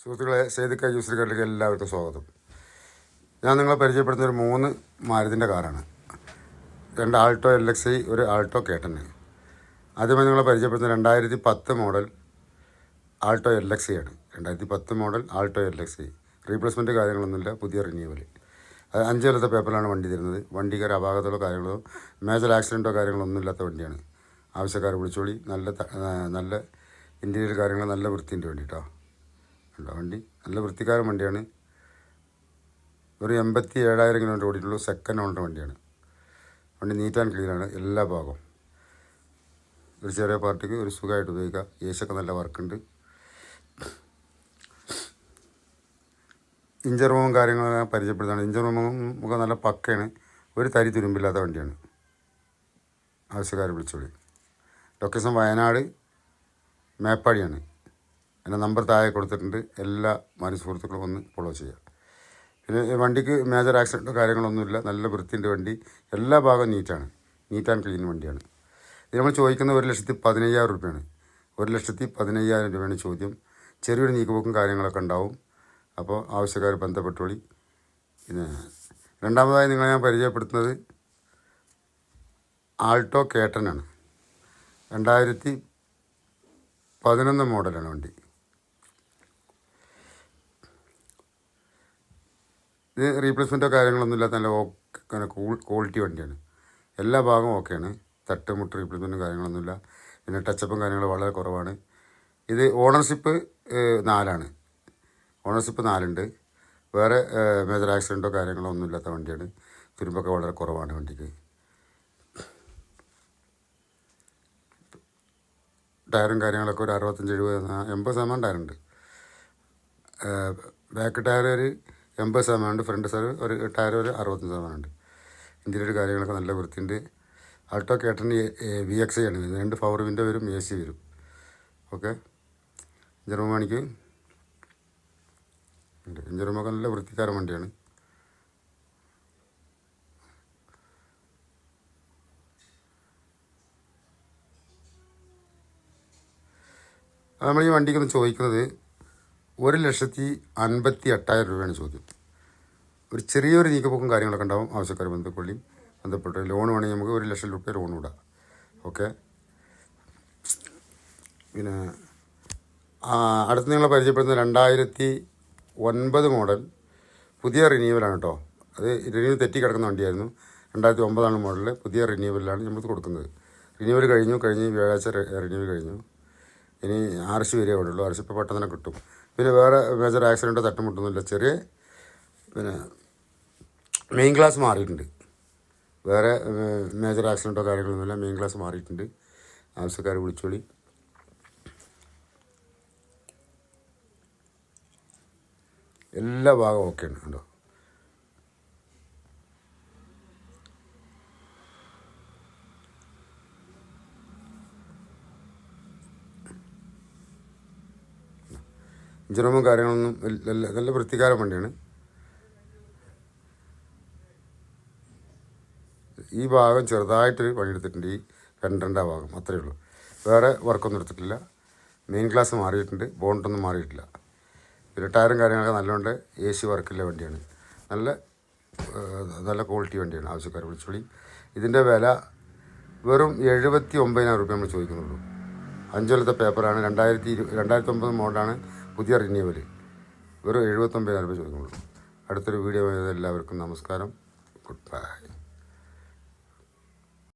സുഹൃത്തുക്കളെ, സേദിക്ക യൂസർ കാറിലേക്ക് എല്ലാവർക്കും സ്വാഗതം. ഞാൻ നിങ്ങളെ പരിചയപ്പെടുത്തുന്ന ഒരു 3 മാരുതിൻ്റെ കാറാണ്. 2 ആൾട്ടോ LXi, ഒരു ആൾട്ടോ K10. ആദ്യമായി നിങ്ങളെ പരിചയപ്പെടുത്തുന്ന 2010 മോഡൽ ആൾട്ടോ LXi ആണ്. 2010 മോഡൽ ആൾട്ടോ LXi. റീപ്ലേസ്മെൻറ്റ് കാര്യങ്ങളൊന്നുമില്ല, പുതിയ റിന്യൂവൽ. അത് 5 കൊല്ലത്തെ പേപ്പറിലാണ് വണ്ടി തരുന്നത്. വണ്ടിക്കാർ അപാകതകളോ കാര്യങ്ങളോ മേജർ ആക്സിഡൻറ്റോ കാര്യങ്ങളൊന്നും ഇല്ലാത്ത വണ്ടിയാണ്. ആവശ്യക്കാരെ വിളിച്ചോളി. നല്ല ഇൻറ്റീരിയർ കാര്യങ്ങൾ നല്ല വൃത്തിൻ്റെ വേണ്ടിയിട്ടോ. വണ്ടി നല്ല വൃത്തിക്കാരൻ വണ്ടിയാണ്. ഒരു 87,000 കിലോമീറ്റർ ഓടിയിട്ടുള്ളൂ. സെക്കൻഡ് ഓണർ വണ്ടിയാണ്. വണ്ടി നീറ്റ് ആൻഡ് ക്ലീനാണ് എല്ലാ ഭാഗവും. ഒരു ചെറിയ പാർട്ടിക്ക് ഒരു സുഖമായിട്ട് ഉപയോഗിക്കാം. ഏശൊക്കെ നല്ല വർക്കുണ്ട്. ഇഞ്ചർ റൂമും കാര്യങ്ങളൊക്കെ പരിചയപ്പെടുത്താണ്. ഇഞ്ചർ റൂമും ഒക്കെ നല്ല പക്കയാണ്. ഒരു തരി തുരുമ്പില്ലാത്ത വണ്ടിയാണ്. ആവശ്യക്കാരെ വിളിച്ചോളി. ലൊക്കേഷൻ വയനാട് മേപ്പാടിയാണ്. എൻ്റെ നമ്പർ താഴെ കൊടുത്തിട്ടുണ്ട്. എല്ലാ മാന്യ സുഹൃത്തുക്കളും ഒന്ന് ഫോളോ ചെയ്യുക. പിന്നെ വണ്ടിക്ക് മേജർ ആക്സിഡൻറ്റോ കാര്യങ്ങളൊന്നുമില്ല. നല്ല വൃത്തിൻ്റെ വണ്ടി. എല്ലാ ഭാഗവും നീറ്റാണ്. നീറ്റ് ആൻഡ് ക്ലീൻ വണ്ടിയാണ്. ഇത് നമ്മൾ ചോദിക്കുന്നത് 1,15,000 രൂപയാണ്. 1,15,000 രൂപയാണ് ചോദ്യം. ചെറിയൊരു നീക്കുപോക്കും കാര്യങ്ങളൊക്കെ ഉണ്ടാവും. അപ്പോൾ ആവശ്യക്കാർ ബന്ധപ്പെട്ടോളി. പിന്നെ രണ്ടാമതായി നിങ്ങളെ ഞാൻ പരിചയപ്പെടുത്തുന്നത് ആൾട്ടോ K10 ആണ്. 2011 മോഡലാണ് വണ്ടി. ഇത് റീപ്ലേസ്മെൻറ്റോ കാര്യങ്ങളൊന്നും ഇല്ലാത്ത നല്ല ക്വാളിറ്റി വണ്ടിയാണ്. എല്ലാ ഭാഗവും ഓക്കെയാണ്. തട്ടുമുട്ട് റീപ്ലേസ്മെൻറ്റും കാര്യങ്ങളൊന്നുമില്ല. പിന്നെ ടച്ചപ്പും കാര്യങ്ങളും വളരെ കുറവാണ്. ഇത് ഓണർഷിപ്പ് 4 ഓണർഷിപ്പ് 4 ഉണ്ട്. വേറെ മേജർ ആക്സിഡൻറ്റോ കാര്യങ്ങളോ ഒന്നും ഇല്ലാത്ത വണ്ടിയാണ്. തുരുമ്പൊക്കെ വളരെ കുറവാണ് വണ്ടിക്ക്. ടയറും കാര്യങ്ങളൊക്കെ ഒരു 65-70-80% ടയറുണ്ട്. ബാക്ക് ടയർ ഒരു 80% ഫ്രണ്ട് ഒരു ടയർ ഒരു 65% ഉണ്ട്. ഇൻറ്റീരിയർ കാര്യങ്ങളൊക്കെ നല്ല വൃത്തിയുണ്ട്. ആൾട്ടോ K10 VXi ആണ്. 2 പവർ വിൻഡോ വരും, AC വരും. ഓക്കെ. ഇഞ്ചർ റൂം കാണിക്കും. ഇഞ്ചർ റൂമൊക്കെ നല്ല വൃത്തിക്കാരൻ വണ്ടിയാണ്. നമ്മൾ ഈ വണ്ടിക്കൊന്ന് ചോദിക്കുന്നത് 1,58,000 രൂപയാണ് ചോദ്യം. ഒരു ചെറിയൊരു നീക്കപ്പോക്കും കാര്യങ്ങളൊക്കെ ഉണ്ടാവും. ആവശ്യക്കാർ ബന്ധപ്പെട്ട് ലോൺ വേണമെങ്കിൽ നമുക്ക് 1,00,000 രൂപ ലോൺ ഇടാം. ഓക്കെ. പിന്നെ അടുത്ത് നിങ്ങളെ പരിചയപ്പെടുന്ന 2009 മോഡൽ പുതിയ റിന്യൂവലാണ് കേട്ടോ. അത് റിന്യൂവൽ തെറ്റി കിടക്കുന്ന വണ്ടിയായിരുന്നു. 2009 മോഡൽ പുതിയ റിന്യൂവലാണ് നമ്മൾ കൊടുക്കുന്നത്. റിന്യൂവൽ കഴിഞ്ഞ് വ്യാഴാഴ്ച റിന്യൂവൽ കഴിഞ്ഞു. ഇനി RC വരെ ഉള്ളൂ. RC ഇപ്പോൾ പെട്ടെന്ന് തന്നെ കിട്ടും. പിന്നെ വേറെ മേജർ ആക്സിഡൻറ്റോ തട്ടുമുട്ടൊന്നുമില്ല. ചെറിയ പിന്നെ മെയിൻ ക്ലാസ് മാറിയിട്ടുണ്ട്. വേറെ മേജർ ആക്സിഡൻറ്റോ കാര്യങ്ങളൊന്നുമില്ല. മെയിൻ ക്ലാസ് മാറിയിട്ടുണ്ട്. ആവശ്യക്കാർ വിളിച്ചോളി. എല്ലാ ഭാഗവും ഓക്കെയാണ് കേട്ടോ. ഇഞ്ചറൂമും കാര്യങ്ങളൊന്നും നല്ല വൃത്തിക്കാരൻ വണ്ടിയാണ്. ഈ ഭാഗം ചെറുതായിട്ട് പണിയെടുത്തിട്ടുണ്ട്. ഈ ഫെൻഡറിൻ്റെ ഭാഗം അത്രയേ ഉള്ളൂ. വേറെ വർക്കൊന്നും എടുത്തിട്ടില്ല. മെയിൻ ക്ലാസ് മാറിയിട്ടുണ്ട്. ബോണ്ടൊന്നും മാറിയിട്ടില്ല. പിന്നെ ടയറും കാര്യങ്ങളൊക്കെ നല്ലോണ്ട്. AC വർക്കില്ല വണ്ടിയാണ്. നല്ല ക്വാളിറ്റി വണ്ടിയാണ്. ആവശ്യക്കാർ വിളിച്ചോളി. ഇതിൻ്റെ വില വെറും 79,000 രൂപ നമ്മൾ ചോദിക്കുന്നുള്ളൂ. 5 കൊല്ലത്തെ പേപ്പറാണ്. 2009 മോഡലാണ് പുതിയ റിന്യൂവൽ. വെറും 79,000 രൂപ ചോദിക്കുന്നുള്ളൂ. അടുത്തൊരു വീഡിയോ എല്ലാവർക്കും നമസ്കാരം. Good bye.